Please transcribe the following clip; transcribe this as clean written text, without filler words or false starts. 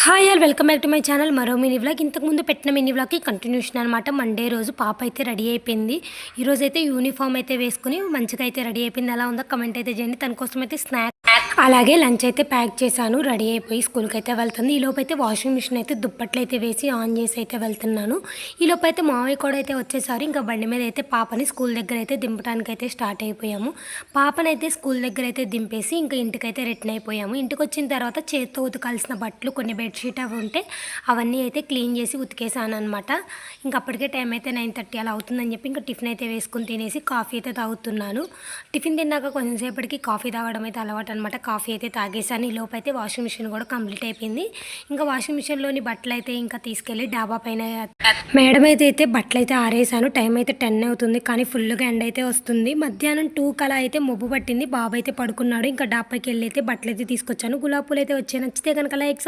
Hi all welcome back to my channel. మరో mini vlog. ఇంతకుముందు పెట్టిన మినీ వ్లాగ్కి కంటిన్యూషన్ అనమాట. మండే రోజు పాప అయితే రెడీ అయిపోయింది. ఈరోజు అయితే యూనిఫామ్ అయితే వేసుకుని మంచిగా అయితే రెడీ అయిపోయింది. ఎలా ఉందో కమెంట్ అయితే చేయండి. తన కోసం అయితే స్నాక్ అలాగే లంచ్ అయితే ప్యాక్ చేశాను. రెడీ అయిపోయి స్కూల్కి అయితే వెళ్తుంది. ఈలోపు అయితే వాషింగ్ మిషన్ అయితే దుప్పట్లు అయితే వేసి ఆన్ చేసి అయితే వెళ్తున్నాను. ఈలోపు అయితే మావయ్య కూడా అయితే వచ్చేసారు. ఇంకా బండి మీద అయితే పాపని స్కూల్ దగ్గర అయితే దింపడానికి అయితే స్టార్ట్ అయిపోయాము. పాపనైతే స్కూల్ దగ్గర అయితే దింపేసి ఇంకా ఇంటికైతే రిటర్న్ అయిపోయాము. ఇంటికి వచ్చిన తర్వాత చేత్తో ఉతకాల్సిన బట్టలు కొన్ని బెడ్షీట్ అవి ఉంటే అవన్నీ అయితే క్లీన్ చేసి ఉతికేసాను అనమాట. ఇంకా అప్పటికే టైం అయితే 9:30 అలా అవుతుందని చెప్పి ఇంకా టిఫిన్ అయితే వేసుకుని తినేసి కాఫీ అయితే తాగుతున్నాను. టిఫిన్ తిన్నాక కొంచెంసేపటికి కాఫీ తాగడం అయితే అలవాటు అనమాట. కాఫీ అయితే తాగేసాను. ఈ లోపు అయితే వాషింగ్ మిషన్ కూడా కంప్లీట్ అయిపోయింది. ఇంకా వాషింగ్ మిషన్లోని బట్టలు అయితే ఇంకా తీసుకెళ్ళి డాబా పైన మేడ మీద అయితే బట్టలు అయితే ఆరేసాను. టైం అయితే 10 అవుతుంది, కానీ ఫుల్గా ఎండ అయితే వస్తుంది. మధ్యాహ్నం 2 కలా అయితే మొబ్బు పట్టింది. బాబు అయితే పడుకున్నాడు. ఇంకా డాబాకి వెళ్ళి అయితే బట్టలు అయితే తీసుకొచ్చాను. గులాబీ పూలు అయితే వచ్చాయి. నచ్చితే కనుక లైక్